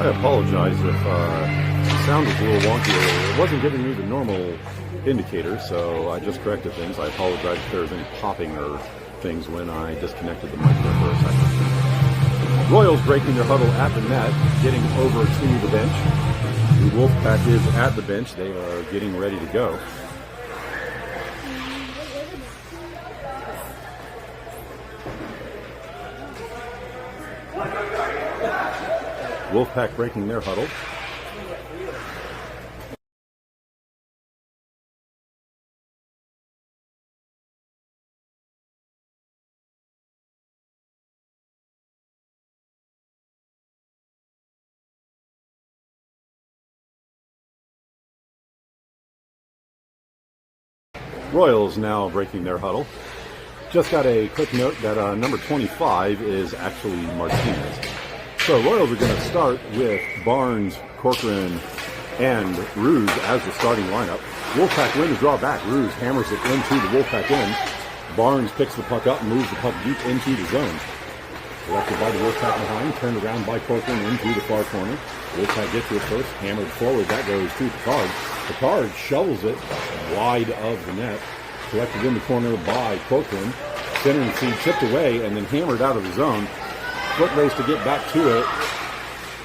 I apologize if the sound was a little wonky. It wasn't giving me the normal indicator, so I just corrected things. I apologize if there was any popping or things when I disconnected the mic there for a second. Royals breaking their huddle at the net, getting over to the bench. The Wolfpack is at the bench. They are getting ready to go. Wolfpack breaking their huddle. Royals now breaking their huddle. Just got a quick note that number 25 is actually Martinez. So Royals are going to start with Barnes, Corcoran, and Ruse as the starting lineup. Wolfpack win the draw back. Ruse hammers it into the Wolfpack end. Barnes picks the puck up and moves the puck deep into the zone. Collected by the Wolfpack behind, turned around by Corcoran into the far corner. Wolfpack gets to it first, hammered forward. That goes to Picard. Picard shovels it wide of the net. Collected in the corner by Corcoran. Centering feed chipped away and then hammered out of the zone. Foot race to get back to it,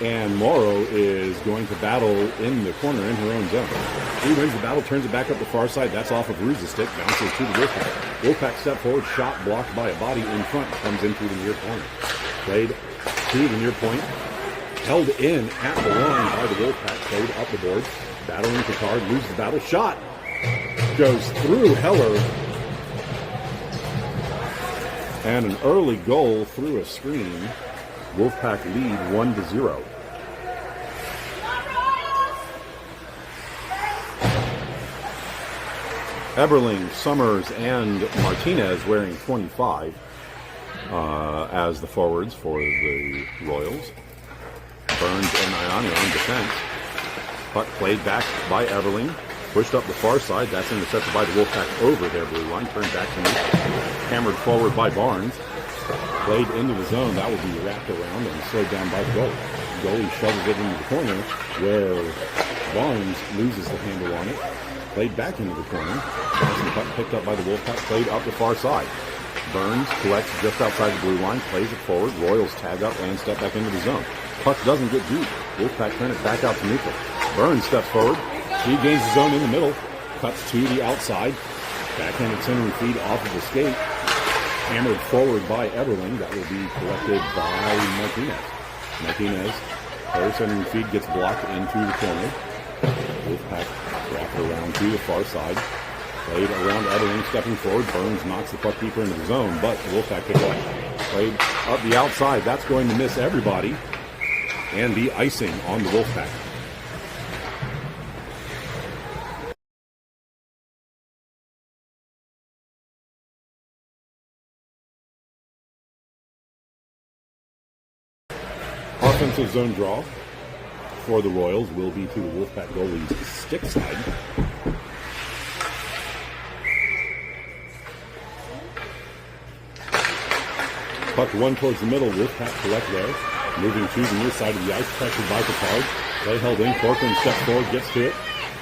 and Morrow is going to battle in the corner in her own zone. He wins the battle, turns it back up the far side. That's off of Ruse's stick, bounces to the Wolfpack. Wolfpack step forward, shot blocked by a body in front, comes into the near corner. Played to the near point, held in at the line by the Wolfpack, played up the boards, battling Picard, loses the battle, shot goes through Heller. And an early goal through a screen. Wolfpack lead 1-0. Eberling, Summers, and Martinez wearing 25 as the forwards for the Royals. Burns and Iani on defense. Puck played back by Eberling. Pushed up the far side. That's intercepted by the Wolfpack over their blue line. Turned back to neutral. Hammered forward by Barnes. Played into the zone. That will be wrapped around and slowed down by the goalie. The goalie shovels it into the corner where Barnes loses the handle on it. Played back into the corner. The puck picked up by the Wolfpack. Played up the far side. Burns collects just outside the blue line. Plays it forward. Royals tag up and step back into the zone. Puck doesn't get deep. Wolfpack turn it back out to neutral. Burns steps forward. He gains the zone in the middle, cuts to the outside, backhanded centering feed off of the skate, hammered forward by Eberling. That will be collected by Martinez. Martinez, her centering feed gets blocked into the corner. Wolfpack wrapped around to the far side. Played around Eberling, stepping forward. Burns knocks the puck deeper into the zone, but the Wolfpack picked up. Played up the outside. That's going to miss everybody and be icing on the Wolfpack. Offensive zone draw for the Royals will be to the Wolfpack goalie's stick side. Puck one towards the middle. Wolfpack collect there. Moving to the near side of the ice, protected by Picard. Play held in. Corcoran steps forward, gets to it.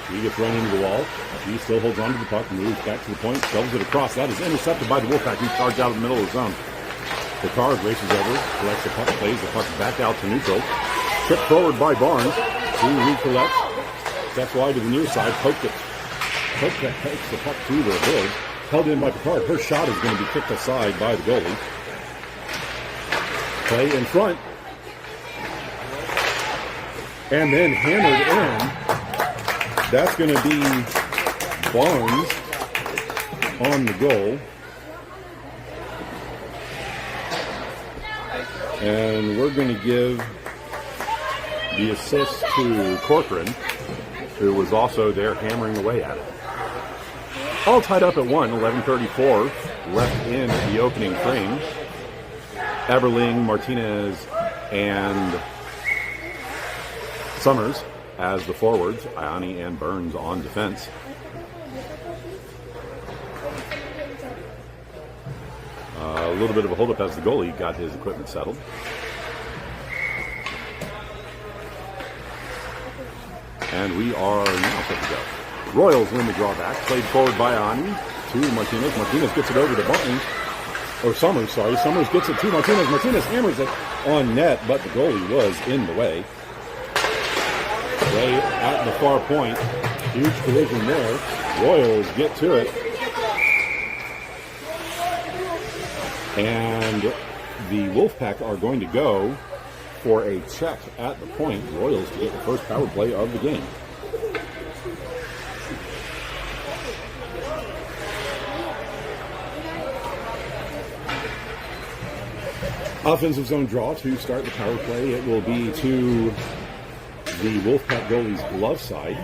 He gets run into the wall. He still holds on to the puck, moves back to the point, shovels it across. That is intercepted by the Wolfpack, who charged out of the middle of the zone. Picard races over, collects the puck, plays the puck back out to neutral. Tripped forward by Barnes. He recollects. Steps wide to the near side. Takes the puck to the board. Held in by Picard. Her shot is going to be kicked aside by the goalie. Play in front. And then hammered in. That's going to be Barnes on the goal. And we're going to give the assist to Corcoran, who was also there hammering away at it. All tied up at 11:34 left in the opening frame. Eberling, Martinez, and Summers as the forwards. Iani and Burns on defense. A little bit of a holdup as the goalie got his equipment settled. And we are now set to go. Royals win the drawback. Played forward by Ani to Martinez. Martinez gets it over to Barnes. Or Summers, sorry. Summers gets it to Martinez. Martinez hammers it on net, but the goalie was in the way. Play at the far point. Huge collision there. Royals get to it. And the Wolfpack are going to go for a check at the point. Royals to get the first power play of the game. Offensive zone draw to start the power play. It will be to the Wolfpack goalie's glove side.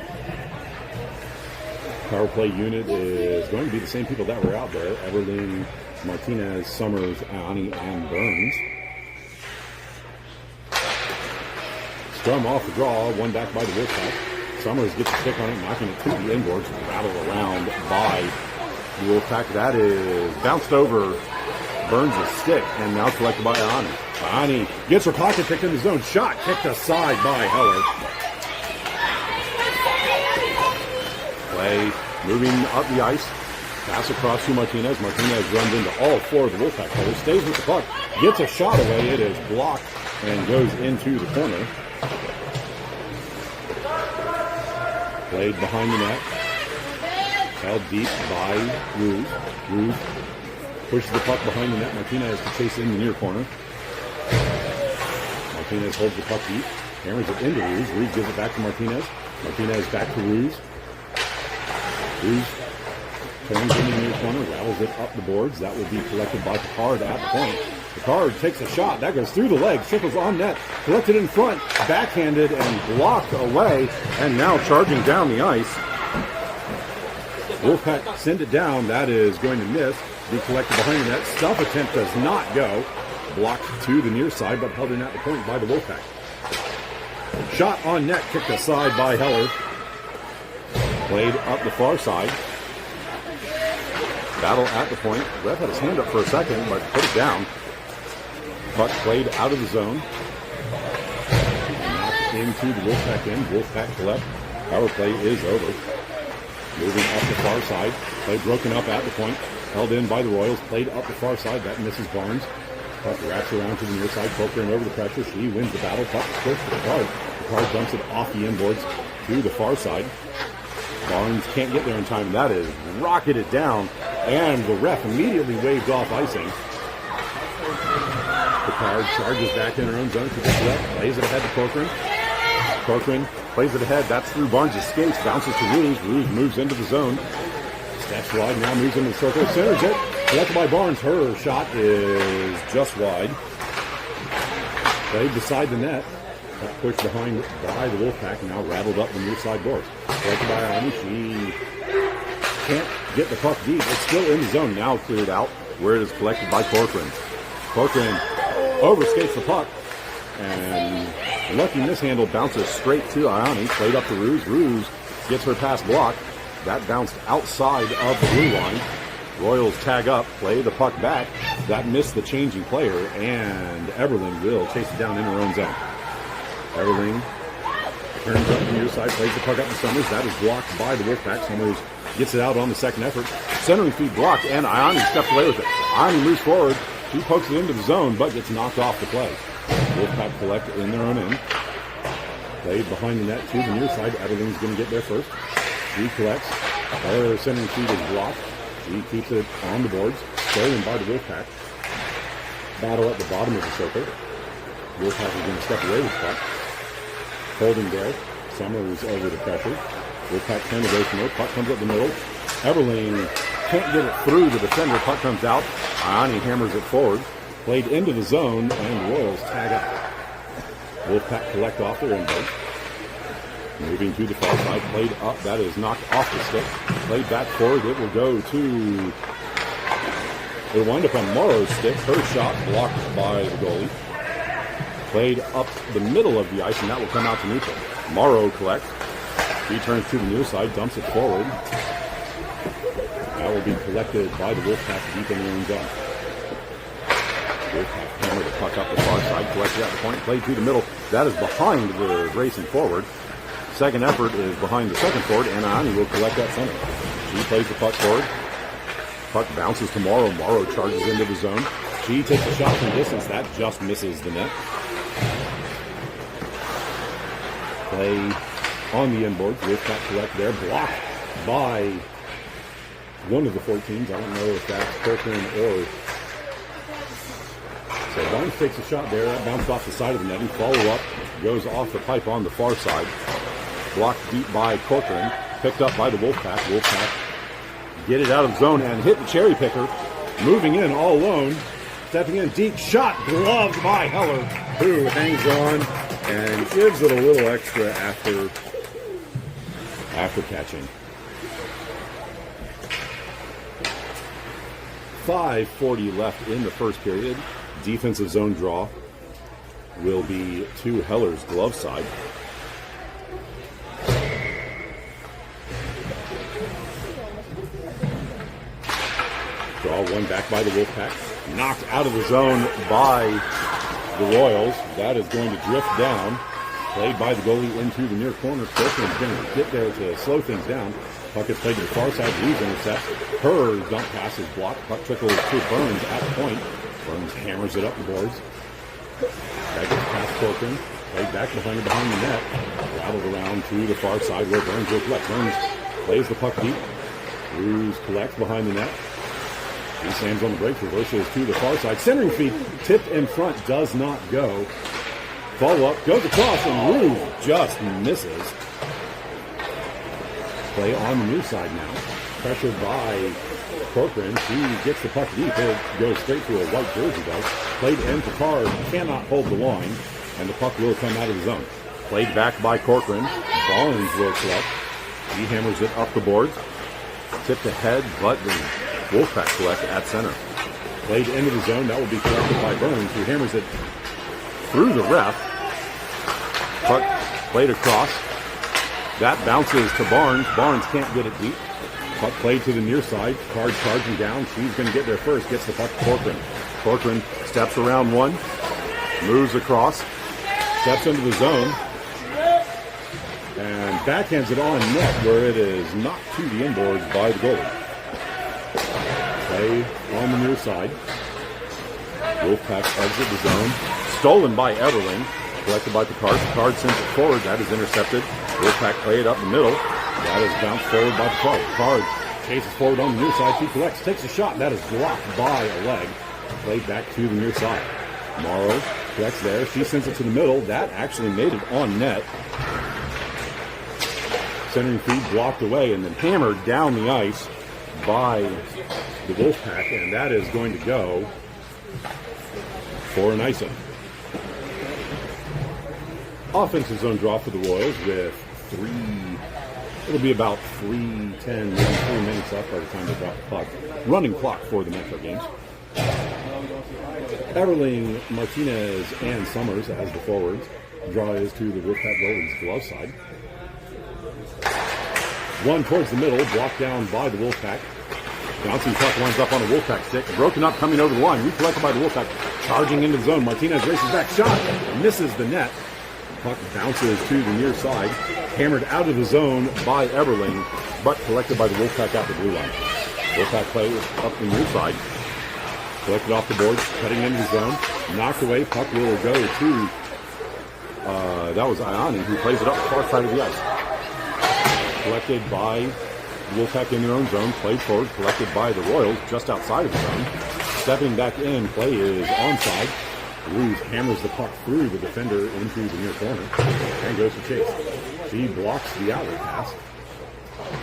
Power play unit is going to be the same people that were out there. Everling, Martinez, Summers, Ani, and Burns. Scrum off the draw, one back by the Wolfpack. Summers gets a stick on it, knocking it to the inboards. Rattled around by the Wolfpack. That is bounced over Burns' stick and now collected by Ani. Ani gets her pocket picked in the zone. Shot kicked aside by Heller. Play moving up the ice. Pass across to Martinez. Martinez runs into all four of the Wolfpack players. Stays with the puck. Gets a shot away. It is blocked and goes into the corner. Played behind the net. Held deep by Ruse. Ruse pushes the puck behind the net. Martinez to chase in the near corner. Martinez holds the puck deep. Hammers it into Ruse. Ruse gives it back to Martinez. Martinez back to Ruse. Ruse turns into the near corner. Rattles it up the boards. That will be collected by Picard at the point. Picard takes a shot. That goes through the leg. Circles on net. Collected in front. Backhanded and blocked away. And now charging down the ice. Wolfpack send it down. That is going to miss. Be collected behind the net. Stuff attempt does not go. Blocked to the near side, but held in at the point by the Wolfpack. Shot on net, kicked aside by Heller. Played up the far side. Battle at the point. Ref had his hand up for a second, but put it down. Puck played out of the zone. Knocked into the Wolfpack end. Wolfpack left. Power play is over. Moving up the far side. Play broken up at the point. Held in by the Royals. Played up the far side. That misses Barnes. Puck wraps around to the near side. Poker over the pressure. She wins the battle. Puck close to the card. The card dumps it off the inboards to the far side. Barnes can't get there in time. That is rocketed down. And the ref immediately waved off icing. The card charges back in her own zone. To the left. Plays it ahead to Corcoran. Corcoran plays it ahead. That's through Barnes' skates. Bounces to Ruse. Ruse moves into the zone. Steps wide. Now moves into the circle. Centers it. Collected by Barnes. Her shot is just wide. Played beside the net. Got pushed behind by the Wolfpack. Now rattled up the near side boards. Collected by Ani. She can't get the puck deep. It's still in the zone. Now cleared out where it is collected by Corcoran. Corcoran overskates the puck. And lucky mishandle bounces straight to Ioni. Played up to Ruse. Ruse gets her pass blocked. That bounced outside of the blue line. Royals tag up, play the puck back. That missed the changing player, and Everling will chase it down in her own zone. Everling turns up the near side, plays the puck up to Summers. That is blocked by the Wolfpack. Summers gets it out on the second effort. Centering feed blocked, and Ioni steps away with it. Ioni moves forward. She pokes it into the zone, but gets knocked off the play. Wolfpack collect in their own end. Played behind the net to the near side. Everling's going to get there first. She collects. Her centering feed is blocked. She keeps it on the boards. Stolen by the Wolfpack. Battle at the bottom of the circle. Wolfpack is going to step away with the puck. Holding there. Summers over the pressure. Wolfpack trying to go from there. Puck comes up the middle. Everling can't get it through the defender. Puck comes out. Ioni hammers it forward. Played into the zone, and Royals tag up. Wolfpack collect off their inboard. Moving to the far side, played up. That is knocked off the stick. Played back forward. It will go to... It'll wind up on Morrow's stick. Her shot blocked by the goalie. Played up the middle of the ice, and that will come out to neutral. Morrow collects. He turns to the near side, dumps it forward. That will be collected by the Wolfpack deep in the own zone. Wolfpack hammer the puck up the far side, collected at the point, played to the middle. That is behind the racing forward. Second effort is behind the second forward, and Ayani will collect that center. She plays the puck forward. Puck bounces to Morrow. Morrow charges into the zone. She takes a shot from distance. That just misses the net. Play on the inboards. Wolfpack collect there. Blocked by one of the 14s. I don't know if that's Corcoran or... So Barnes takes a shot there. That bounced off the side of the netting. Follow-up goes off the pipe on the far side. Blocked deep by Corcoran. Picked up by the Wolfpack. Wolfpack get it out of zone and hit the cherry picker. Moving in all alone. Stepping in deep. Shot gloved by Heller, who hangs on and gives it a little extra after catching. 5:40 left in the first period. Defensive zone draw will be to Heller's glove side. Draw one back by the Wolfpack. Knocked out of the zone by the Royals. That is going to drift down. Played by the goalie into the near corner. Corcoran's going to get there to slow things down. Puck is played to the far side. Reeves intercepts. Her dump pass is blocked. Puck trickles to Burns at the point. Burns hammers it up the boards. That gets past Corcoran. Played back behind the net. Rattled around to the far side where Burns will collect. Burns plays the puck deep. Reeves collects behind the net. He slams on the break. Reverses to the far side. Centering feed tipped in front. Does not go. Follow-up, goes across, and Ruse just misses. Play on the near side now. Pressured by Corcoran. He gets the puck deep. It goes straight to a white jersey, though. Played in to Card. Cannot hold the line, and the puck will come out of the zone. Played back by Corcoran. Barnes will collect. He hammers it up the boards. Tipped ahead, but the Wolfpack collect at center. Played into the zone. That will be collected by Burns, who hammers it through the ref. Puck played across. That bounces to Barnes. Barnes can't get it deep. Puck played to the near side. Card charging down. She's going to get there first. Gets the puck to Corcoran. Corcoran steps around one. Moves across. Steps into the zone. And backhands it on net where it is knocked to the inboards by the goalie. Play on the near side. Wolfpack exit the zone. Stolen by Everling. Collected by Picard. Picard sends it forward. That is intercepted. Wolfpack play it up the middle. That is bounced forward by Picard. Picard chases forward on the near side. She collects. Takes a shot. That is blocked by a leg. Played back to the near side. Morrow collects there. She sends it to the middle. That actually made it on net. Centering feed blocked away and then hammered down the ice by the Wolfpack. And that is going to go for an icing. Offensive zone draw for the Royals with it'll be about 3:10, maybe 3 minutes left by the time they drop the puck. Running clock for the Metro games. Everling, Martinez, and Summers as the forwards. Draw is to the Wolfpack goalie's glove side. One towards the middle, blocked down by the Wolfpack. Bouncing puck winds up on a Wolfpack stick. Broken up, coming over the line. Recollected by the Wolfpack. Charging into the zone. Martinez races back. Shot. Misses the net. Puck bounces to the near side. Hammered out of the zone by Everling, but collected by the Wolfpack at the blue line. Wolfpack play up the near side. Collected off the boards, cutting into the zone. Knocked away. Puck will go to, that was Ayani, who plays it up the far side of the ice. Collected by Wolfpack in their own zone. Played forward. Collected by the Royals just outside of the zone. Stepping back in. Play is onside. Ruse hammers the puck through the defender into the near corner and goes to chase. She blocks the outlet pass.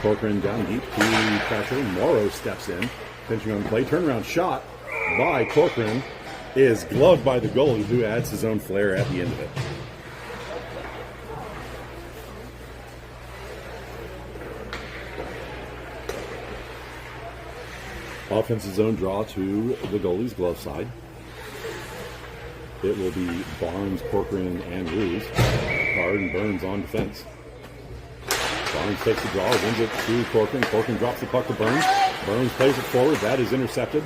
Corcoran down deep to pressure. Morrow steps in, pinching on the play. Turnaround shot by Corcoran is gloved by the goalie, who adds his own flair at the end of it. Offensive zone draw to the goalie's glove side. It will be Barnes, Corcoran, and Ruse. Card and Burns on defense. Barnes takes the draw, wins it to Corcoran. Corcoran drops the puck to Burns. Burns plays it forward. That is intercepted.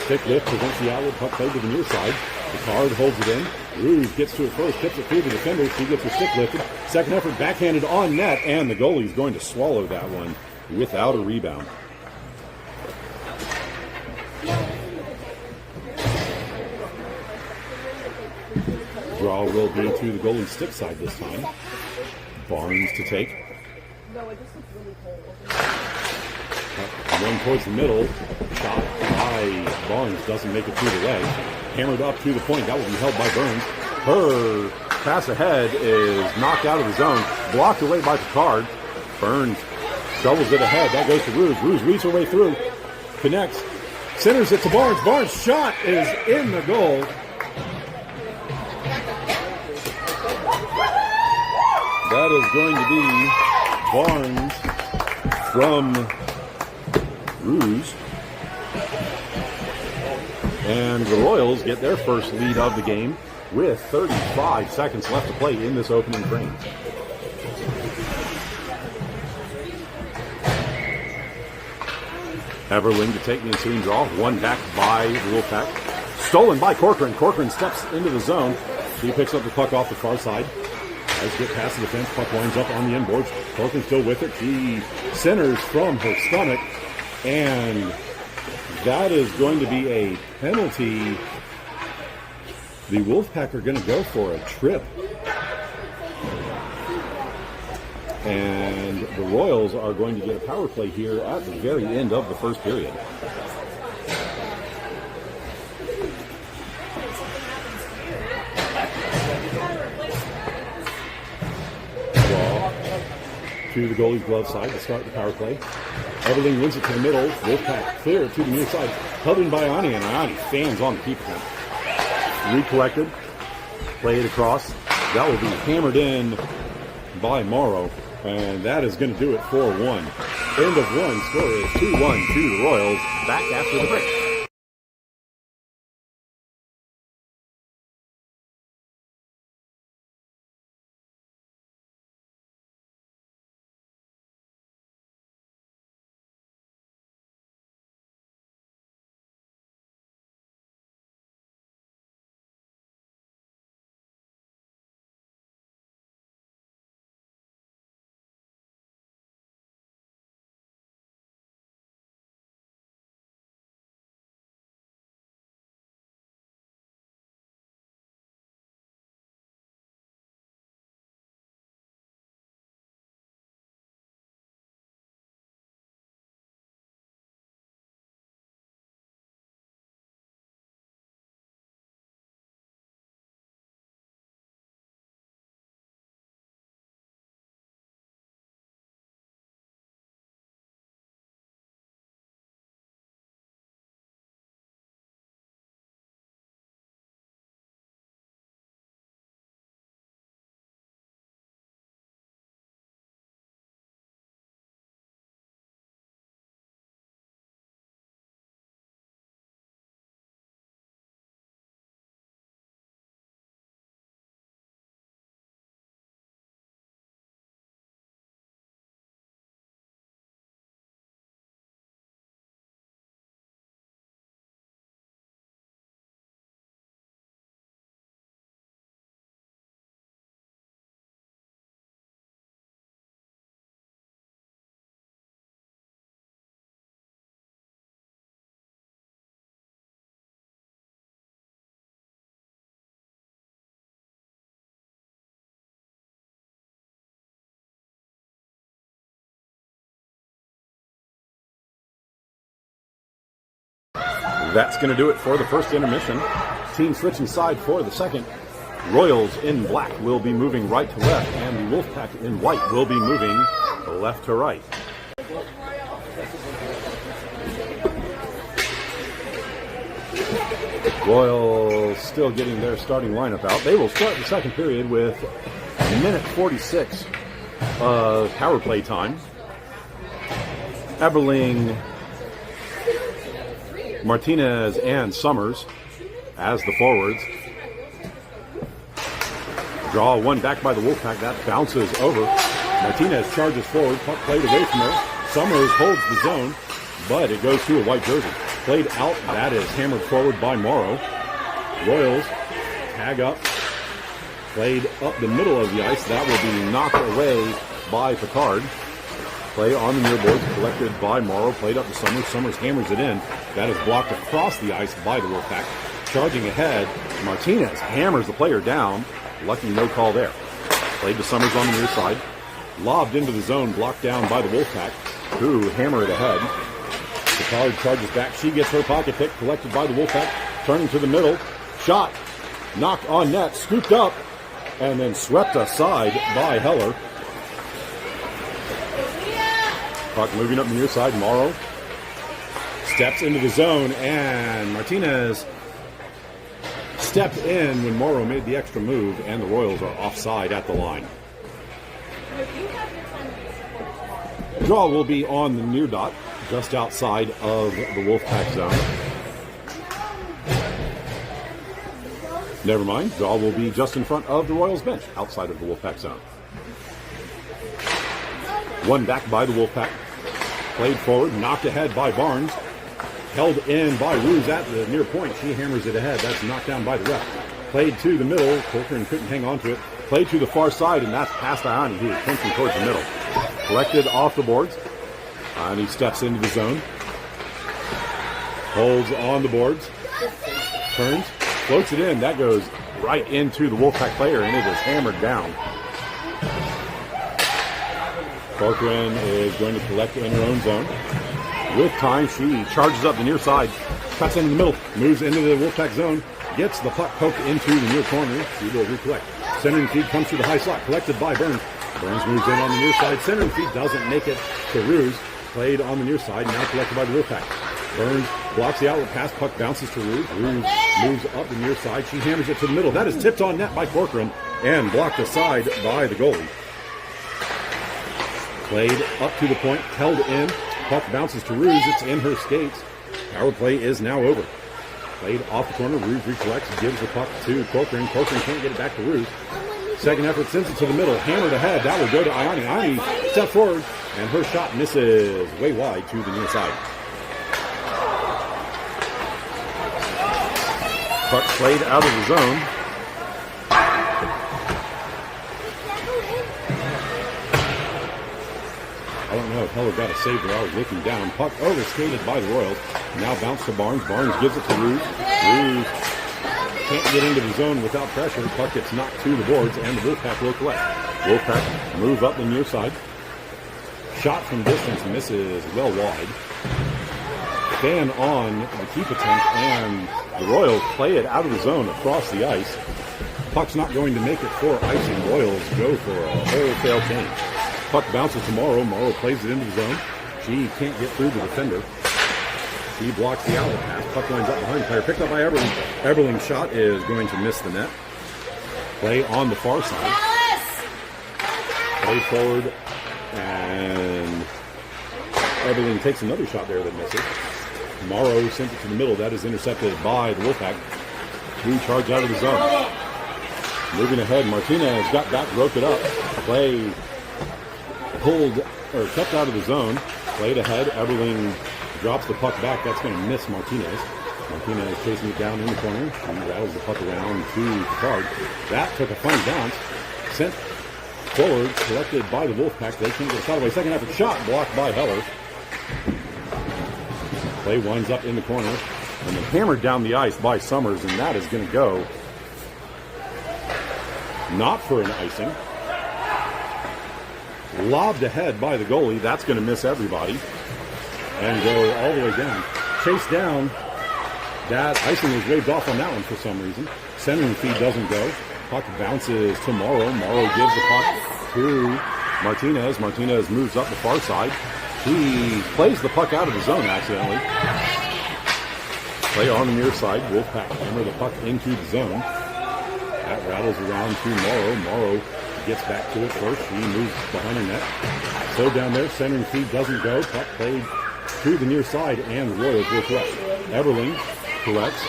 stick lift prevents the outlet, puck play to the near side. The card holds it in. Rouge gets to it first, tips it through the defender. She gets her stick lifted. Second effort backhanded on net, and the goalie's going to swallow that one without a rebound. Draw will be to the goalie's stick side this time. Barnes to take. One towards the middle. Shot by Barnes doesn't make it through the leg. Hammered up to the point. That will be held by Burns. Her pass ahead is knocked out of the zone. Blocked away by Picard. Burns shovels it ahead. That goes to Rouge. Rouge weaves her way through. Connects. Centers it to Barnes. Barnes' shot is in the goal. That is going to be Barnes from Rouge. And the Royals get their first lead of the game with 35 seconds left to play in this opening frame. Everling to take the ensuing draw. One back by the Wolfpack. Stolen by Corcoran. Corcoran steps into the zone. He picks up the puck off the far side. Tries to get past the defense. Puck winds up on the inboards. Corcoran still with it. She centers from her stomach. And that is going to be a penalty. The Wolfpack are going to go for a trip. And the Royals are going to get a power play here at the very end of the first period. To the goalie's glove side to start the power play. Everling wins it to the middle. Wolfpack clear to the near side. Held in by Ani, and Ani fans on the keeper. Recollected. Played across. That will be hammered in by Morrow. And that is going to do it for one. End of one. Score is 2-1 to the Royals. Back after the break. That's going to do it for the first intermission. Team switching side for the second. Royals in black will be moving right to left, and the Wolfpack in white will be moving left to right. Royals still getting their starting lineup out. They will start the second period with a minute 46 of power play time. Eberling, Martinez, and Summers as the forwards. Draw one back by the Wolfpack. That bounces over. Martinez charges forward. Puck played away from her. Summers holds the zone, but it goes to a white jersey. played out. That is hammered forward by Morrow. Royals tag up. Played up the middle of the ice. That will be knocked away by Picard. Play on the near boards collected by Morrow. Played up to Summers. Summers hammers it in. That is blocked across the ice by the Wolfpack. Charging ahead, Martinez hammers the player down. Lucky no call there. Played to Summers on the near side. Lobbed into the zone, blocked down by the Wolfpack, who hammer it ahead. Picard charges back. She gets her pocket pick, collected by the Wolfpack. Turning to the middle. Shot. Knocked on net. Scooped up. And then swept aside by Heller. Puck moving up the near side. Morrow steps into the zone, and Martinez stepped in when Morrow made the extra move, and the Royals are offside at the line. Draw will be on the near dot, just outside of the Wolfpack zone. Never mind, draw will be just in front of the Royals bench, outside of the Wolfpack zone. One back by the Wolfpack. Played forward, knocked ahead by Barnes. Held in by Ruse at the near point. She hammers it ahead. That's knocked down by the ref. Played to the middle. Corcoran couldn't hang on to it. Played to the far side, and that's past Iani, who is punching towards the middle. Collected off the boards. And he steps into the zone. Holds on the boards. Turns. Floats it in. That goes right into the Wolfpack player, and it is hammered down. Corcoran is going to collect in her own zone. With time, she charges up the near side, cuts into the middle, moves into the Wolfpack zone, gets the puck poked into the near corner. She will recollect. Centering feed comes through the high slot, collected by Burns. Burns moves in on the near side. Centering feed doesn't make it to Ruse. Played on the near side, now collected by the Wolfpack. Burns blocks the outlet pass, puck bounces to Ruse. Ruse moves up the near side. She hammers it to the middle. That is tipped on net by Corcoran and blocked aside by the goalie. Played up to the point, held in. Puck bounces to Ruse. It's in her skates. Power play is now over. Played off the corner. Ruse recollects, gives the puck to Corcoran. Corcoran can't get it back to Ruse. Second effort sends it to the middle. Hammered ahead. That will go to Iani. Iani steps forward, and her shot misses way wide to the near side. Puck played out of the zone. I don't know if Heller got a save there. I was looking down. Puck overskated by the Royals. Now bounce to Barnes. Barnes gives it to Ruse. Ruse can't get into the zone without pressure. Puck gets knocked to the boards, and the Wolfpack will collect. Wolfpack move up the near side. Shot from distance misses well wide. Fan on the keep attempt, and the Royals play it out of the zone across the ice. Puck's not going to make it for icing. Royals go for a wholesale change. Puck bounces to Morrow. Morrow plays it into the zone. She can't get through the defender. She blocks the outlet pass. Puck lines up behind the player. Picked up by Eberling. Eberling's shot is going to miss the net. Play on the far side. Play forward. And Eberling takes another shot there that misses. Morrow sends it to the middle. That is intercepted by the Wolfpack, who charge out of the zone. Moving ahead, Martinez got back, broke it up. Play pulled or kept out of the zone. Played ahead. Eberling drops the puck back. That's going to miss Martinez. Martinez chasing it down in the corner. She rattles the puck around to Picard. That took a funny bounce. Sent forward, collected by the Wolfpack. They can't get a shot away. Second effort shot blocked by Heller. Play winds up in the corner and then hammered down the ice by Summers, and that is going to go not for an icing. Lobbed ahead by the goalie. That's going to miss everybody and go all the way down. Chased down. That icing was waved off on that one for some reason. Centering feed doesn't go. Puck bounces to Morrow. Morrow gives the puck to Martinez. Martinez moves up the far side. He plays the puck out of the zone accidentally. Play on the near side. Wolfpack hammer the puck into the zone. That rattles around to Morrow. Morrow gets back to it first. He moves behind her net. So down there, centering feed doesn't go. Puck played to the near side, and the Royals will collect. Eberling collects.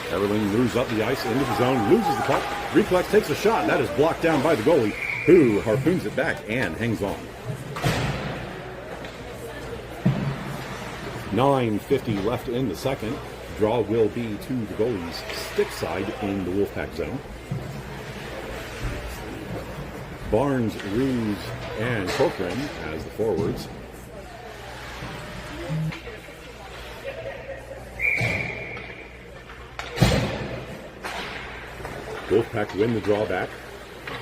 Eberling moves up the ice into the zone, loses the puck. Recollects, takes a shot, and that is blocked down by the goalie, who harpoons it back and hangs on. 9:50 left in the second. Draw will be to the goalie's stick side in the Wolfpack zone. Barnes, Ruse, and Corcoran as the forwards. Wolfpack win the draw back.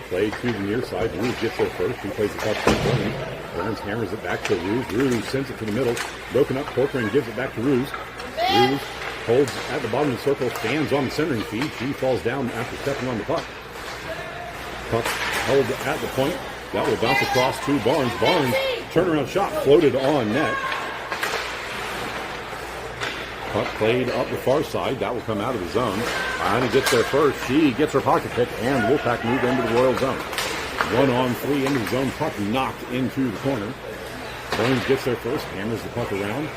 Played to the near side. Ruse gets there first. He plays the puck to Burns. Burns hammers it back to Ruse. Ruse sends it to the middle. Broken up. Corcoran gives it back to Ruse. Ruse holds at the bottom of the circle. Stands on the centering feed. She falls down after stepping on the puck. Puck held at the point. That will bounce across to Barnes. Barnes, turnaround shot, floated on net. Puck played up the far side. That will come out of the zone. Ione gets there first. She gets her pocket pick, and Wolfpack move into the Royal zone. 1-on-3 into the zone. Puck knocked into the corner. Burns gets there first, hammers the puck around.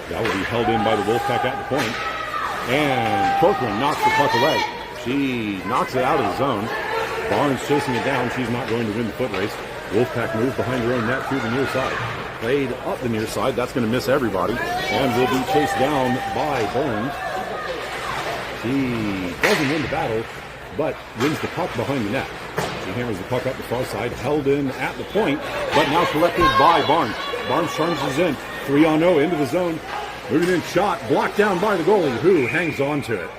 That will be held in by the Wolfpack at the point. And Corcoran knocks the puck away. She knocks it out of the zone. Barnes chasing it down. She's not going to win the foot race. Wolfpack moves behind her own net to the near side. Played up the near side. That's going to miss everybody. And will be chased down by Burns. She doesn't win the battle, but wins the puck behind the net. She hammers the puck up the far side. Held in at the point, but now collected by Barnes. Barnes charges in. 3-on-0 into the zone. Moving in shot. Blocked down by the goalie, who hangs on to it.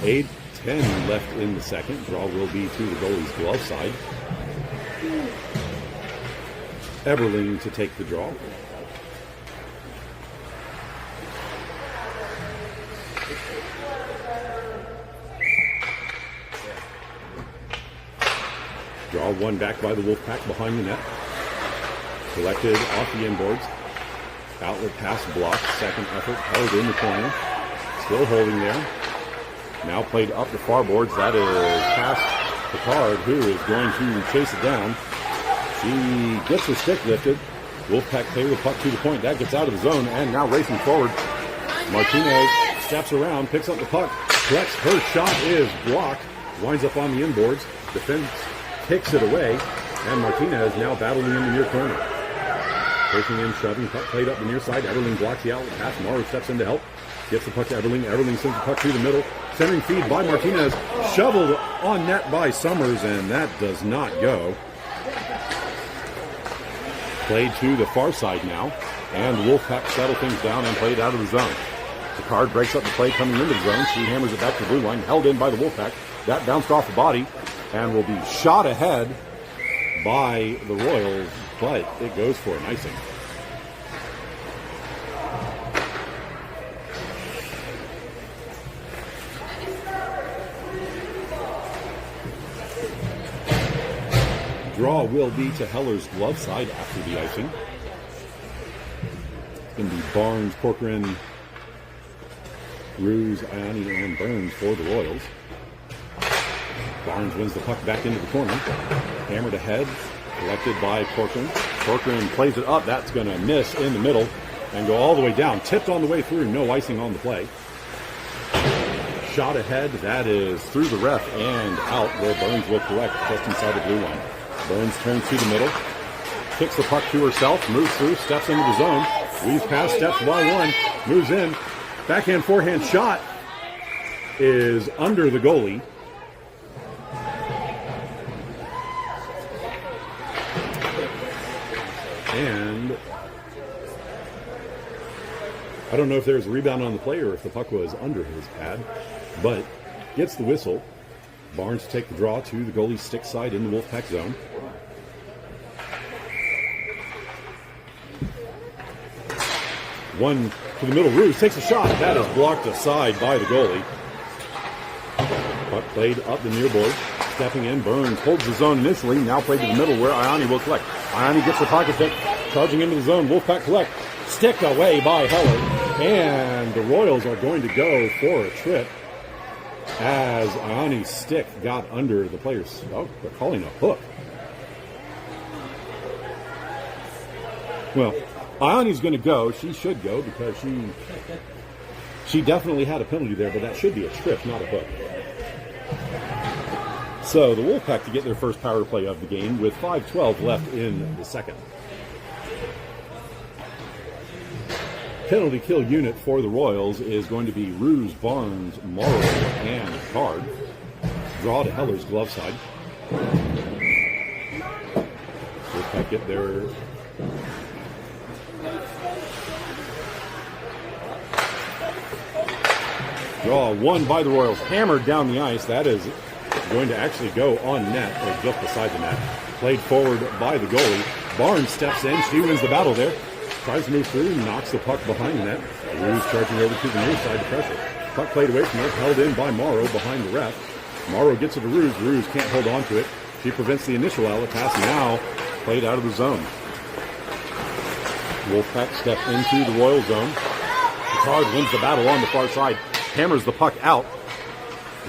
Eight 10 left in the second. Draw will be to the goalie's glove side. Eberling to take the draw. Draw one back by the Wolfpack behind the net. Collected off the inboards. Outlet pass blocked. Second effort held in the corner. Still holding there. Now played up the far boards. That is past Picard, who is going to chase it down. She gets her stick lifted. Wolfpack play the puck to the point. That gets out of the zone and now racing forward. Martinez steps around, picks up the puck, collects. Her shot is blocked. Winds up on the inboards. Defense kicks it away. And Martinez now battling in the near corner. Pushing in, shoving. Puck played up the near side. Eberling blocks the outlet pass. Morrow steps in to help. Gets the puck to Eberling. Eberling sends the puck to the middle. Centering feed by Martinez. Shoveled on net by Summers, and that does not go. Played to the far side now. And Wolfpack settle things down and played out of the zone. Picard breaks up the play coming into the zone. She hammers it back to the blue line. Held in by the Wolfpack. That bounced off the body and will be shot ahead by the Royals, but it goes for an icing. Draw will be to Heller's glove side after the icing. It's going to be Barnes, Corcoran, Ruse, Ione, and Burns for the Royals. Barnes wins the puck back into the corner. Hammered ahead, collected by Corcoran. Corcoran plays it up. That's going to miss in the middle and go all the way down. Tipped on the way through. No icing on the play. Shot ahead. That is through the ref and out where Burns will collect just inside the blue line. Burns turns to the middle. Kicks the puck to herself. Moves through. Steps into the zone. Weaves past. Steps by one. Moves in. Backhand, forehand shot is under the goalie. And I don't know if there's a rebound on the play or if the puck was under his pad, but gets the whistle. Barnes to take the draw to the goalie's stick side in the Wolfpack zone. One to the middle. Ruse takes a shot. That is blocked aside by the goalie. Puck played up the near board. Stepping in, Burns holds the zone initially. Now played to the middle where Ione will collect. Ione gets the pocket pick. Charging into the zone. Wolfpack collect. Stick away by Heller. And the Royals are going to go for a trip as Ione's stick got under the player's... Oh, they're calling a hook. Well, Ione's going to go. She should go because she definitely had a penalty there, but that should be a trip, not a hook. So the Wolfpack to get their first power play of the game with 5:12 left in the second. Penalty kill unit for the Royals is going to be Ruse, Barnes, Morrow, and Card. Draw to Heller's glove side. Wolfpack get their draw one by the Royals. Hammered down the ice. That is going to actually go on net, or just beside the net. Played forward by the goalie. Barnes steps in. She wins the battle there. Tries to move through, knocks the puck behind the net. Ruse charging over to the near side to pressure. Puck played away from her, held in by Morrow behind the ref. Morrow gets it to Ruse. Ruse can't hold on to it. She prevents the initial outlet pass. Now played out of the zone. Wolfpack step into the Royal zone. Picard wins the battle on the far side. Hammers the puck out.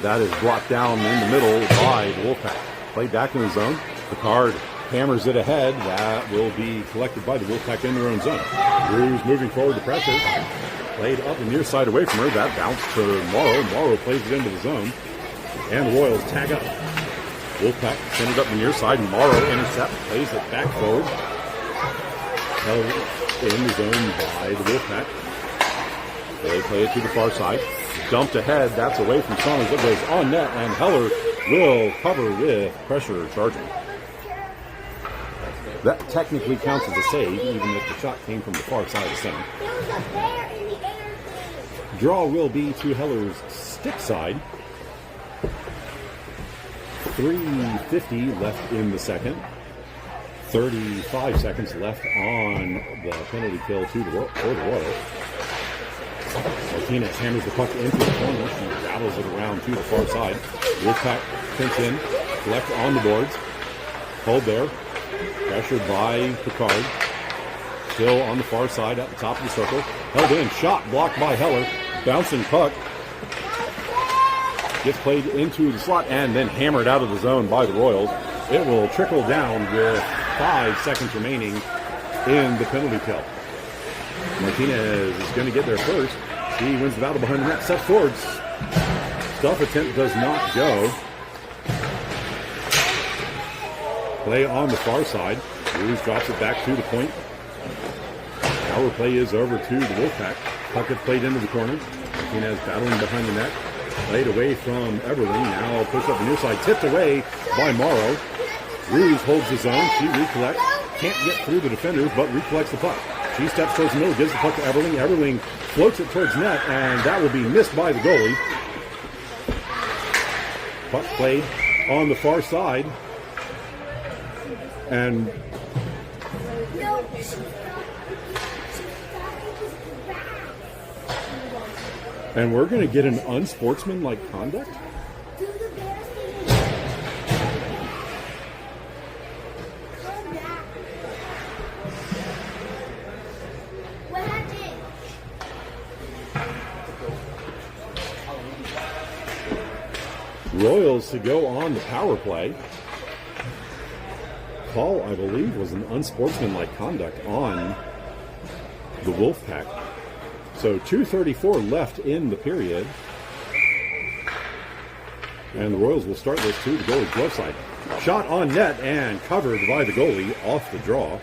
That is brought down in the middle by the Wolfpack. Played back in the zone. Picard hammers it ahead. That will be collected by the Wolfpack in their own zone. Ruse moving forward to pressure. Played up the near side away from her. That bounced to Morrow. Morrow plays it into the zone. And the Royals tag up. Wolfpack send it up the near side. Morrow intercept. Plays it back forward. Held in the zone by the Wolfpack. They play it to the far side. Dumped ahead. That's away from Saunders. It goes on net. And Heller will cover with pressure charging. That technically counts as a save, even if the shot came from the far side of the center. Draw will be to Heller's stick side. 3:50 left in the second. 35 seconds left on the penalty kill for the Royals. Martinez hammers the puck into the corner. She rattles it around to the far side. Wolfpack pinch in, collect on the boards. Hold there. Pressured by Picard. Still on the far side at the top of the circle. Held in. Shot blocked by Heller. Bouncing puck. Gets played into the slot and then hammered out of the zone by the Royals. It will trickle down with 5 seconds remaining in the penalty kill. Martinez is going to get there first. She wins the battle behind the net. Steps forward. Stuff attempt does not go. Play on the far side. Ruse drops it back to the point. Power play is over to the Wolfpack. Puck is played into the corner. Martinez battling behind the net. Played away from Everling. Now push up the near side. Tipped away by Morrow. Ruse holds the zone. She recollects. Can't get through the defenders, but recollects the puck. She steps towards the middle, gives the puck to Everling. Everling floats it towards net, and that will be missed by the goalie. Puck played on the far side. And we're going to get an unsportsmanlike conduct? Royals to go on the power play. Call, I believe, was an unsportsmanlike conduct on the Wolfpack. So 2:34 left in the period. And the Royals will start this to the goalie's glove side. Shot on net and covered by the goalie off the draw.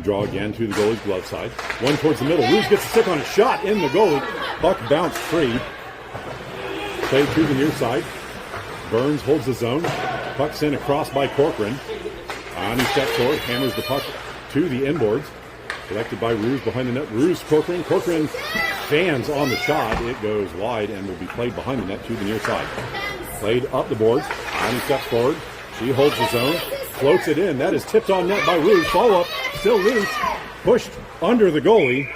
Draw again to the goalie's glove side. One towards the middle. Ruse gets a stick on a shot in the goalie. Puck bounced free. Played to the near side. Burns holds the zone. Puck sent across by Corcoran. On he steps forward. Hammers the puck to the inboards. Collected by Ruse behind the net. Ruse, Corcoran. Corcoran fans on the shot. It goes wide and will be played behind the net to the near side. Played up the boards. On he steps forward. She holds the zone. Floats it in. That is tipped on net by Ruse. Follow-up. Still loose. Pushed under the goalie.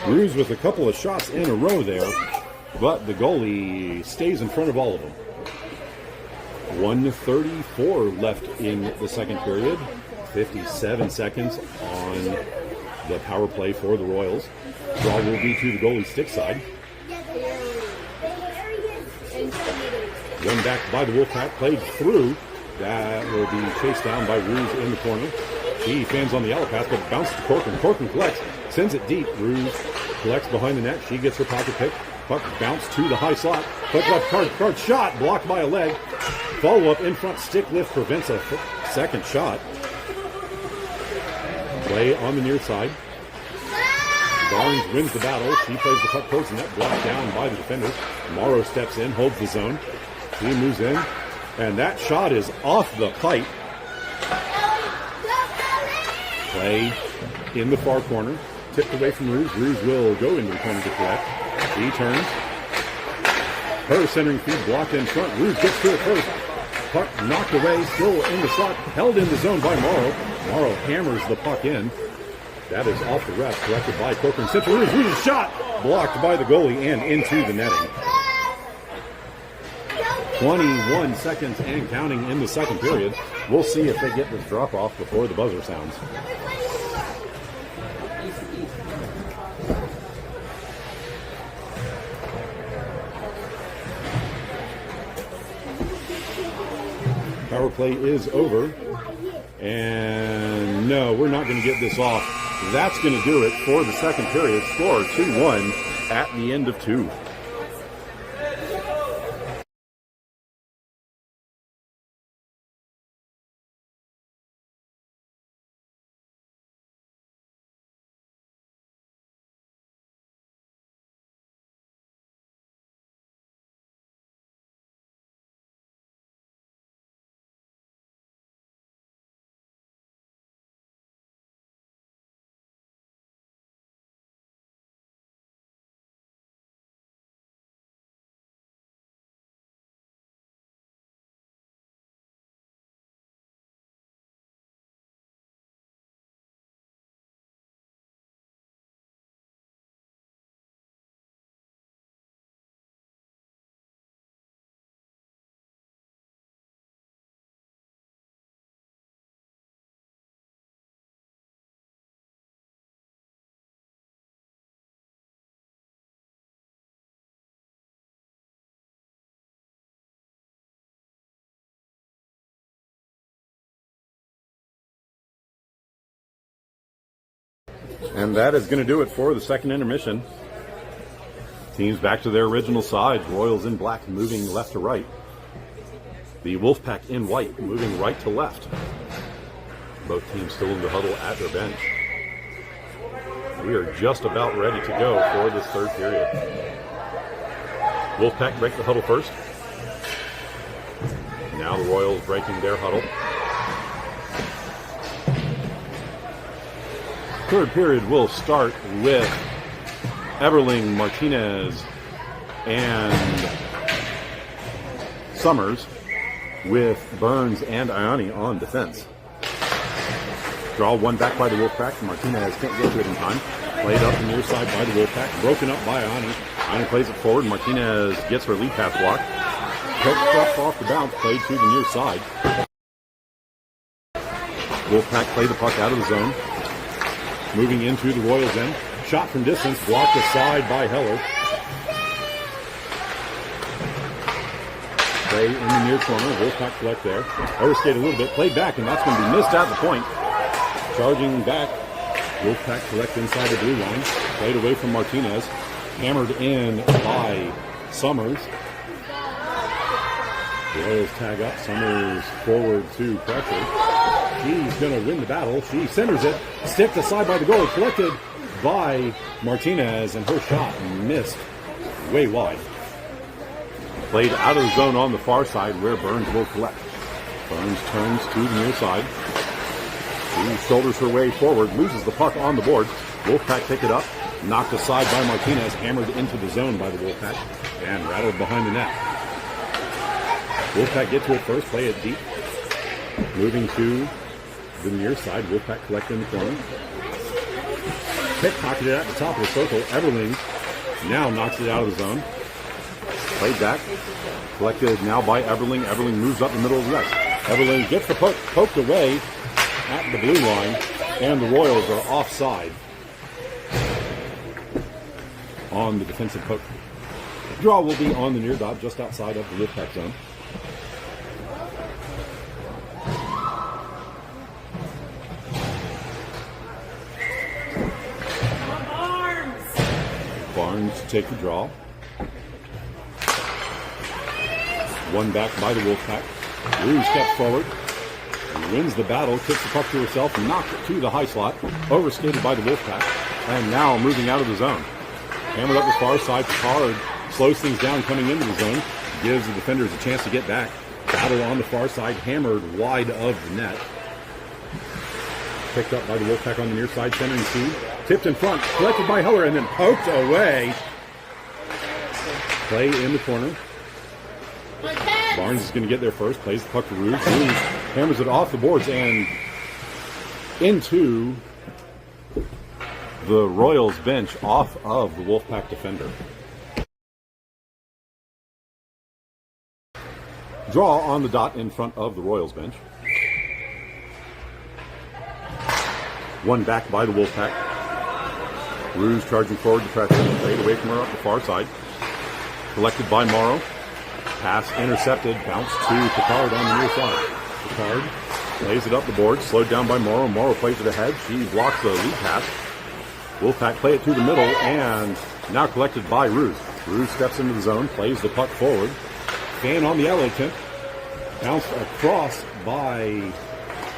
Ruse with a couple of shots in a row there. But the goalie stays in front of all of them. 1:34 left in the second period. 57 seconds on the power play for the Royals. Draw will be to the goalie's stick side. Run back by the Wolfpack. Played through. That will be chased down by Ruse in the corner. She fans on the yellow pass, but bounces to Corcoran. Corcoran collects, sends it deep. Ruse collects behind the net. She gets her pocket pick. Puck bounced to the high slot. Puck left card shot, blocked by a leg. Follow up in front, stick lift prevents a second shot. Play on the near side. Barnes wins the battle. She plays the puck towards the net, blocked down by the defenders. Morrow steps in, holds the zone. She moves in, and that shot is off the pipe. Play in the far corner, tipped away from Ruse. Ruse will go into the corner to collect. He turns. Her centering feed blocked in front. Ruse gets to it first. Puck knocked away, still in the slot, held in the zone by Morrow. Morrow hammers the puck in. That is off the ref, collected by Corcoran. Central Ruse. Ruse's shot blocked by the goalie and into the netting. 21 seconds and counting in the second period. We'll see if they get this drop off before the buzzer sounds. Power play is over. And no, we're not going to get this off. That's going to do it for the second period. Score 2-1 at the end of 2. And that is going to do it for the second intermission. Teams back to their original sides. Royals in black moving left to right. The Wolfpack in white moving right to left. Both teams still in the huddle at their bench. We are just about ready to go for this third period. Wolfpack break the huddle first. Now the Royals breaking their huddle. Third period will start with Everling, Martinez, and Summers, with Burns and Ioni on defense. Draw one back by the Wolfpack. Martinez can't get to it in time. Played up the near side by the Wolfpack. Broken up by Ioni. Ioni plays it forward. Martinez gets her lead pass block. Poked up off the bounce. Played to the near side. Wolfpack play the puck out of the zone. Moving into the Royals end. Shot from distance, blocked aside by Heller. Play in the near corner. Wolfpack collect there. Overskate a little bit. Play back, and that's going to be missed at the point. Charging back. Wolfpack collect inside the blue line. Played away from Martinez. Hammered in by Summers. Royals tag up. Summers forward to pressure. She's going to win the battle. She centers it. Sticked aside by the goalie. Collected by Martinez, and her shot missed way wide. Played out of the zone on the far side where Burns will collect. Burns turns to the near side. She shoulders her way forward. Loses the puck on the board. Wolfpack pick it up. Knocked aside by Martinez. Hammered into the zone by the Wolfpack. And rattled behind the net. Wolfpack get to it first. Play it deep. Moving to the near side. Wolfpack collect in the corner. Pickpocketed at the top of the circle. Everling now knocks it out of the zone. Played back. Collected now by Everling. Everling moves up the middle of the ice. Everling gets the puck poked away at the blue line, and the Royals are offside on the defensive poke. Draw will be on the near dot just outside of the Wolfpack zone. Barnes to take the draw. One back by the Wolfpack. Ruse steps forward. Wins the battle, kicks the puck to herself, knocked it to the high slot. Overskated by the Wolfpack. And now moving out of the zone. Hammered up the far side. Picard slows things down coming into the zone. Gives the defenders a chance to get back. Battle on the far side. Hammered wide of the net. Picked up by the Wolfpack on the near side, centering feed. Tipped in front, collected by Heller, and then poked away. Play in the corner. Barnes is going to get there first. Plays the puck to Ruse. Ruse hammers it off the boards and into the Royals bench off of the Wolfpack defender. Draw on the dot in front of the Royals bench. One back by the Wolfpack. Ruse charging forward to pressure. Played away from her up the far side. Collected by Morrow. Pass intercepted. Bounce to Picard on the near side. Picard lays it up the board. Slowed down by Morrow. Morrow plays it ahead. She blocks the lead pass. Wolfpack play it to the middle and now collected by Ruse. Ruse steps into the zone. Plays the puck forward. Fan on the alley attempt. Bounced across by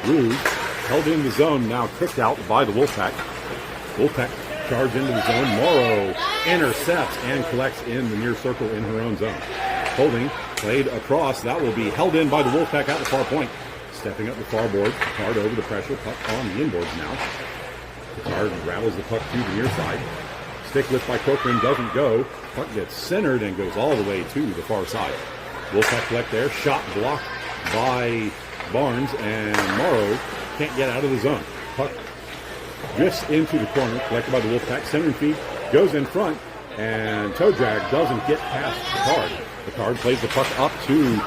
Ruse. Held in the zone, now kicked out by the Wolfpack. Wolfpack charge into the zone. Morrow intercepts and collects in the near circle in her own zone. Holding, played across. That will be held in by the Wolfpack at the far point. Stepping up the far board. Picard over the pressure. Puck on the inboards now. Picard rattles the puck to the near side. Stick lift by Corcoran doesn't go. Puck gets centered and goes all the way to the far side. Wolfpack collect there. Shot blocked by Barnes, and Morrow can't get out of the zone. Puck drifts into the corner, collected by the Wolfpack. Centering feed goes in front, and toe drag doesn't get past Picard. Picard plays the puck up to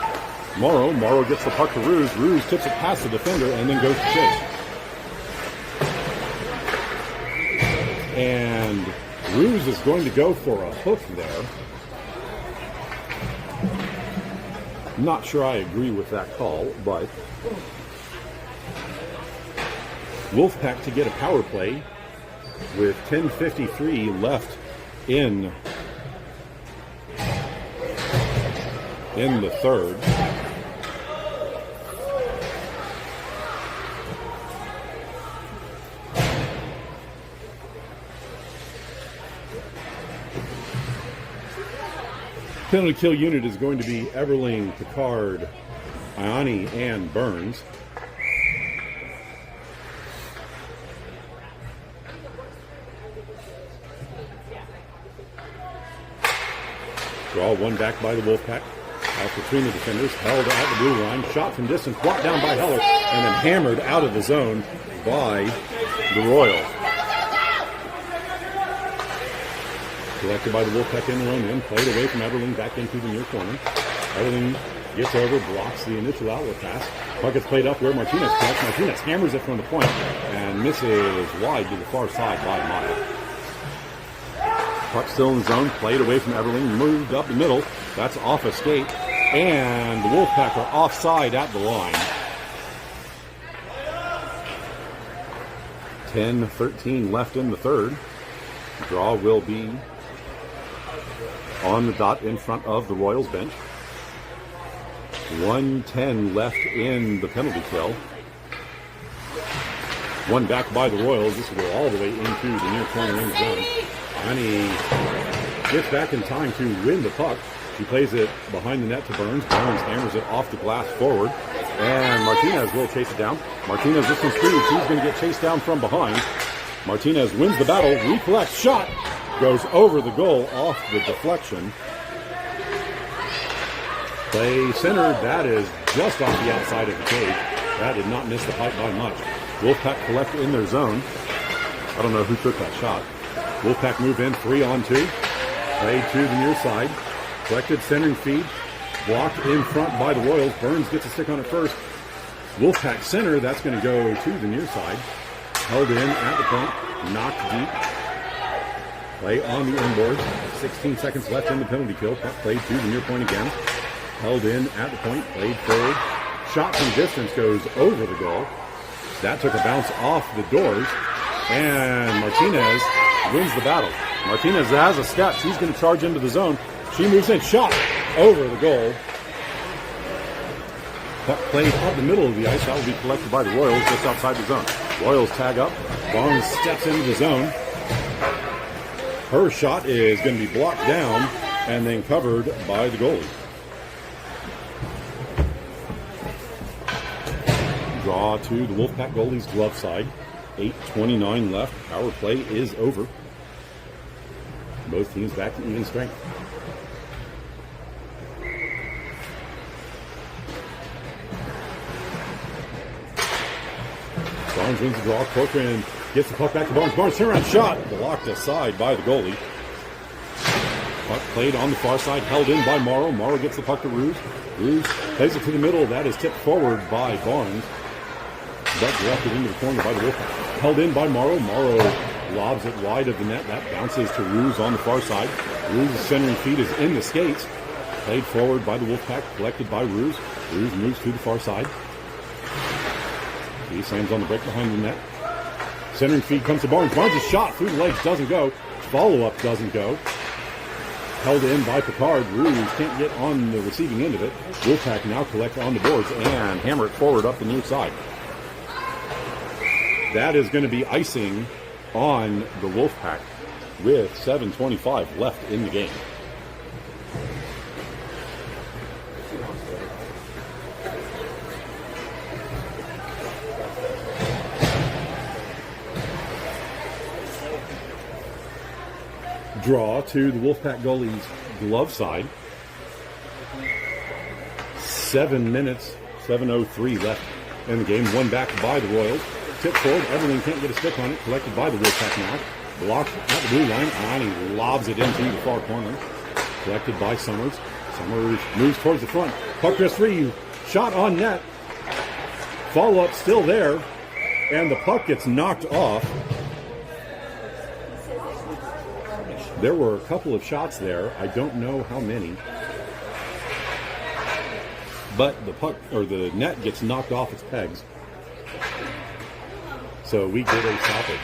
Morrow. Morrow gets the puck to Ruse. Ruse tips it past the defender and then goes to chase. And Ruse is going to go for a hook there. Not sure I agree with that call, but Wolfpack to get a power play with 10:53 left in the third. Penalty kill unit is going to be Everling, Picard, Iani, and Burns. Draw one back by the Wolfpack. Out between the defenders, held at the blue line. Shot from distance, brought down by Heller, and then hammered out of the zone by the Royals. Collected by the Wolfpack in their own end. Played away from Everling back into the near corner. Everling gets over, blocks the initial outlet pass. Puck gets played up where Martinez collects. Martinez hammers it from the point and misses wide to the far side by a mile. Puck still in the zone. Played away from Everling. Moved up the middle. That's off a skate. And the Wolfpack are offside at the line. 10:13 left in the third. Draw will be on the dot in front of the Royals bench. 1:10 left in the penalty kill. One back by the Royals. This will go all the way into the near corner end zone. And he gets back in time to win the puck. He plays it behind the net to Burns. Burns hammers it off the glass forward. And Martinez will chase it down. Martinez with some speed. He's going to get chased down from behind. Martinez wins the battle. Recollects. Shot. Goes over the goal off the deflection. Play centered. That is just off the outside of the cage. That did not miss the pipe by much. Wolfpack collect in their zone. I don't know who took that shot. Wolfpack move in 3-on-2. Play to the near side. Collected centering feed. Blocked in front by the Royals. Burns gets a stick on it first. Wolfpack center. That's going to go to the near side. Held in at the point. Knocked deep. Play on the inboards. 16 seconds left in the penalty kill. Puck played to the near point again. Held in at the point. Played forward. Shot from distance goes over the goal. That took a bounce off the doors. And Martinez wins the battle. Martinez has a step. She's going to charge into the zone. She moves in. Shot over the goal. Puck played up the middle of the ice. That will be collected by the Royals just outside the zone. Royals tag up. Barnes steps into the zone. Her shot is going to be blocked down and then covered by the goalie. Draw to the Wolfpack goalie's glove side. 8:29 left. Power play is over. Both teams back to even strength. Barnes wins the draw. Corcoran gets the puck back to Barnes. Barnes turnaround shot blocked aside by the goalie. Puck played on the far side, held in by Morrow. Morrow gets the puck to Ruse. Ruse plays it to the middle. That is tipped forward by Barnes. But directed into the corner by the Wolfpack. Held in by Morrow. Morrow lobs it wide of the net. That bounces to Ruse on the far side. Ruse's centering feet is in the skates. Played forward by the Wolfpack, collected by Ruse. Ruse moves to the far side. He slams on the break behind the net. Centering feed comes to Barnes. Barnes' shot through the legs doesn't go. Follow-up doesn't go. Held in by Picard. Ruse can't get on the receiving end of it. Wolfpack now collect on the boards and hammer it forward up the near side. That is going to be icing on the Wolfpack with 7:25 left in the game. Draw to the Wolfpack goalie's glove side. 7 minutes, 7:03 left in the game. One back by the Royals. Tip forward. Everyone can't get a stick on it. Collected by the Wolfpack now. Blocked at the blue line. And he lobs it into the far corner. Collected by Summers. Summers moves towards the front. Puck press free. Shot on net. Follow-up still there. And the puck gets knocked off. There were a couple of shots there. I don't know how many. But the puck, or the net, gets knocked off its pegs. So we get a stoppage.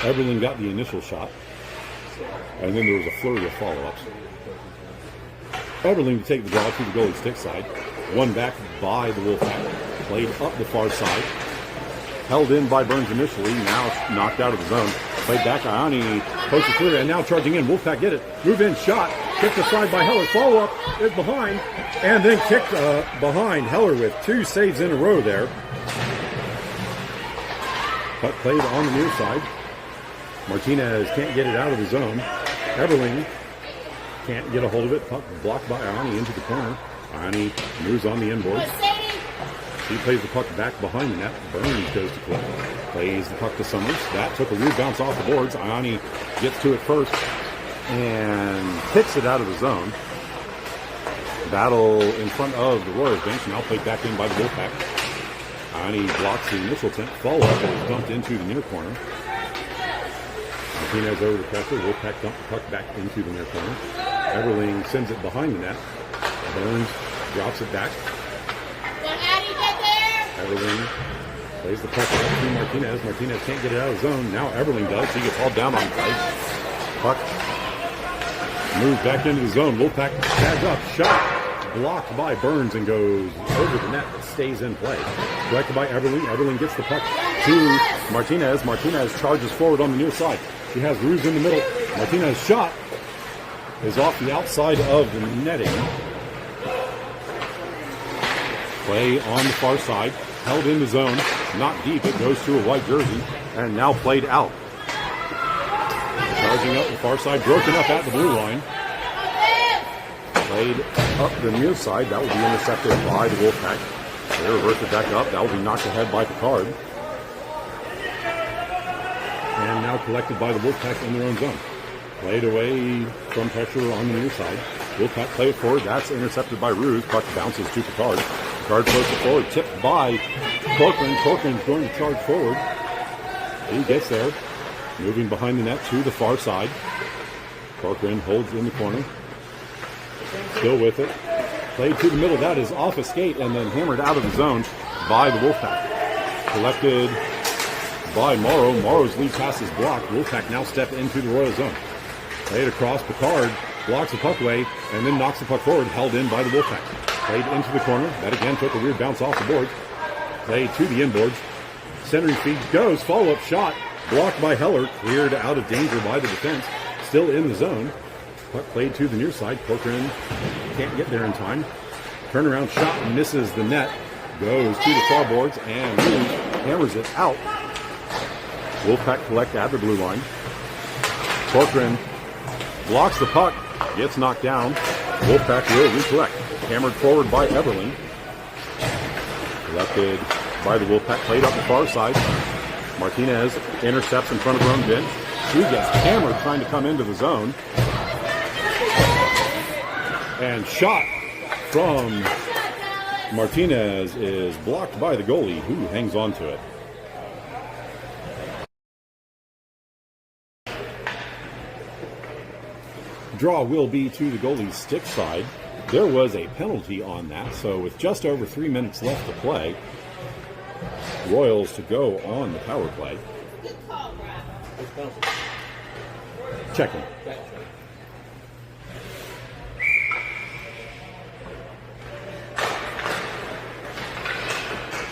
Eberlin got the initial shot. And then there was a flurry of follow-ups. Eberlin to take the draw to the goalie stick side. One back by the Wolfpack. Played up the far side. Held in by Burns initially. Now knocked out of the zone. Played back. Ioni posts it clear and now charging in. Wolfpack get it. Move in shot. Kicked aside by Heller. Follow-up is behind. And then kicked behind Heller with 2 saves in a row there. Puck played on the near side. Martinez can't get it out of the zone. Eberling can't get a hold of it. Puck blocked by Ioni into the corner. Ioni moves on the inboard. He plays the puck back behind the net. Burns goes to collect. Plays the puck to Summers. That took a weird bounce off the boards. Ioni gets to it first and kicks it out of the zone. Battle in front of the Royals bench. Now played back in by the Wolfpack. Ioni blocks the initial attempt. Follow-up and is dumped into the near corner. Martinez over the pressure. Wolfpack dumped the puck back into the near corner. Eberling sends it behind the net. Burns drops it back. Eberling plays the puck up to Martinez. Martinez can't get it out of the zone. Now Eberling does. He gets hauled down on the ice. Puck moves back into the zone. Wolfpack tags up. Shot blocked by Burns and goes over the net, but stays in play. Directed by Eberling. Eberling gets the puck to Martinez. Martinez charges forward on the near side. She has Ruse in the middle. Martinez's shot is off the outside of the netting. Play on the far side. Held in the zone. Not deep. It goes to a white jersey. And now played out. Charging up the far side. Broken up at the blue line. Played up the near side. That will be intercepted by the Wolfpack. They reverse it back up. That will be knocked ahead by Picard. And now collected by the Wolfpack in their own zone. Played away from pressure on the near side. Wolfpack play it forward. That's intercepted by Ruse. Puck bounces to Picard. Picard throws it forward. Tipped by Corcoran. Corcoran's going to charge forward. He gets there. Moving behind the net to the far side. Corcoran holds in the corner. Still with it. Played to the middle. That is off a skate and then hammered out of the zone by the Wolfpack. Collected by Morrow. Morrow's lead pass is blocked. Wolfpack now step into the Royal zone. Played across. Picard blocks the puck away and then knocks the puck forward, held in by the Wolfpack. Played into the corner. That again took a weird bounce off the boards. Played to the inboards. Centering feed goes. Follow-up shot. Blocked by Heller. Cleared out of danger by the defense. Still in the zone. Puck played to the near side. Corcoran can't get there in time. Turnaround shot misses the net. Goes to the far boards and hammers it out. Wolfpack collect at the blue line. Corcoran blocks the puck. Gets knocked down. Wolfpack will recollect. Hammered forward by Everling. Collected by the Wolfpack. Played up the far side. Martinez intercepts in front of her own bench. She gets hammered trying to come into the zone. And shot from Martinez is blocked by the goalie, who hangs on to it. Draw will be to the goalie's stick side. There was a penalty on that, so with just over 3 minutes left to play, Royals to go on the power play. Checking.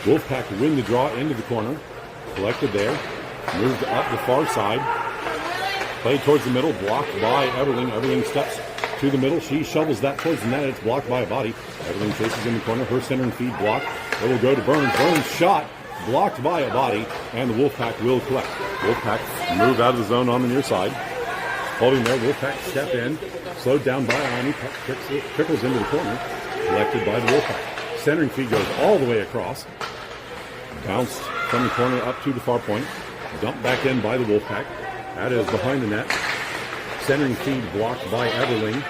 Wolfpack win the draw into the corner. Collected there. Moved up the far side. Played towards the middle. Blocked by Everling. Everling steps to the middle. She shovels that towards the net. It's blocked by a body. Everling chases in the corner. Her center and feed blocked. It will go to Burns. Burns shot. Blocked by a body. And the Wolfpack will collect. Wolfpack move out of the zone on the near side. Holding there. Wolfpack step in. Slowed down by Ani. Trickles into the corner. Collected by the Wolfpack. Centering feed goes all the way across. Bounced from the corner up to the far point. Dumped back in by the Wolfpack. That is behind the net. Centering feed blocked by Everling.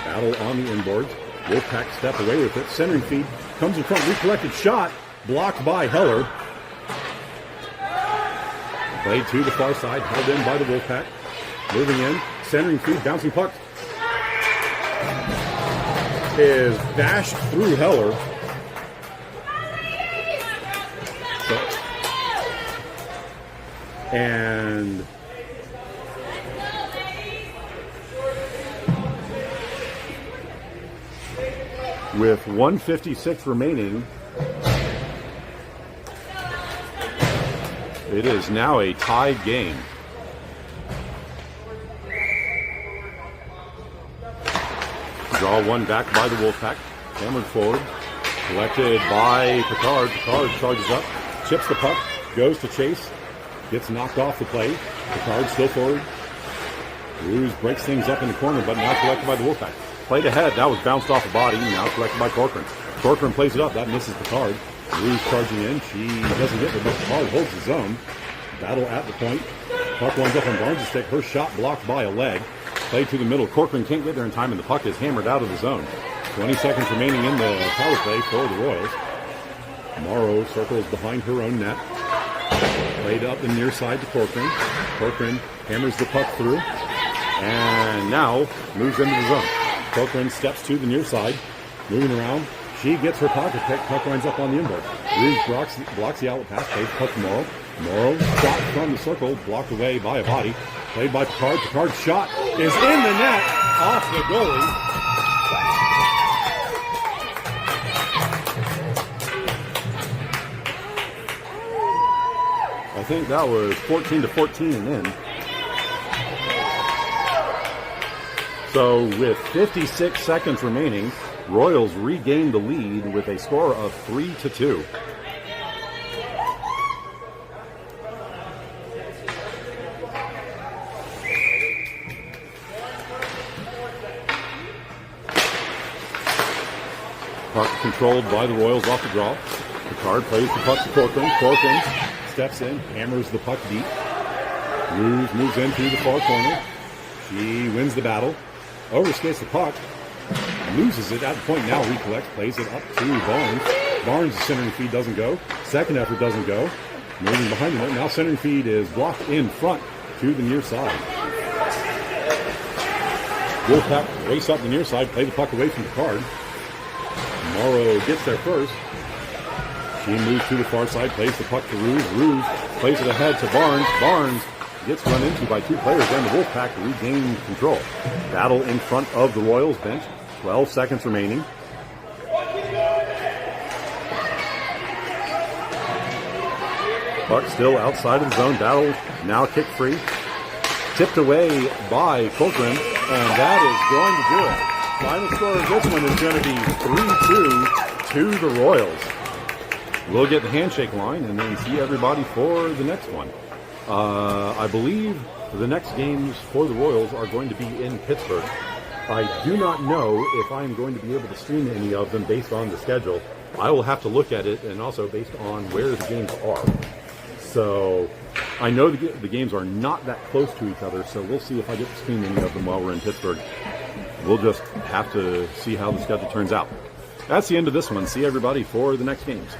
Battle on the inboards. Wolfpack step away with it. Centering feed comes in front. Recollected shot. Blocked by Heller. Played to the far side. Held in by the Wolfpack. Moving in. Centering feed. Bouncing puck. Is bashed through Heller. And with 1:56 remaining, it is now a tied game. Draw one back by the Wolfpack. Hammered forward. Collected by Picard. Picard charges up. Chips the puck. Goes to chase. Gets knocked off the play. Picard still forward. Ruse breaks things up in the corner, but now collected by the Wolfpack. Played ahead. That was bounced off the body. Now collected by Corcoran. Corcoran plays it up. That misses Picard. Ruse charging in. She doesn't get it, but Picard holds the zone. Battle at the point. Puck winds up on Barnes' stick. Her shot blocked by a leg. Played to the middle. Corcoran can't get there in time, and the puck is hammered out of the zone. 20 seconds remaining in the power play for the Royals. Morrow circles behind her own net. Played up the near side to Corcoran. Corcoran hammers the puck through. And now moves into the zone. Corcoran steps to the near side. Moving around. She gets her pocket pick. Puck winds up on the inboard. Ruse blocks the outlet pass. Plays puck to Morrow. Morrow shot from the circle. Blocked away by a body. Played by Picard. Picard's shot is in the net. Off the goalie. I think that was 14-14 and in. So with 56 seconds remaining, Royals regained the lead with a score of 3-2. Puck controlled by the Royals off the draw. Picard plays the puck to Corcoran. Corcoran steps in, hammers the puck deep. Ruse moves into the far corner. She wins the battle. Overskates the puck. Loses it at the point. Now recollects. Plays it up to Barnes. Barnes' centering feed doesn't go. Second effort doesn't go. Moving behind the net. Now centering feed is blocked in front to the near side. Wolfpack race up the near side. Play the puck away from the card. Morrow gets there first. Team moves to the far side, plays the puck to Ruse. Ruse plays it ahead to Barnes. Barnes gets run into by 2 players, and the Wolfpack regain control. Battle in front of the Royals bench. 12 seconds remaining. Puck still outside of the zone. Battle now kick free. Tipped away by Cochran, and that is going to do it. Final score of this one is going to be 3-2 to the Royals. We'll get the handshake line and then see everybody for the next one. I believe the next games for the Royals are going to be in Pittsburgh. I do not know if I'm going to be able to stream any of them based on the schedule. I will have to look at it, and also based on where the games are. So I know the games are not that close to each other, so we'll see if I get to stream any of them while we're in Pittsburgh. We'll just have to see how the schedule turns out. That's the end of this one. See everybody for the next games.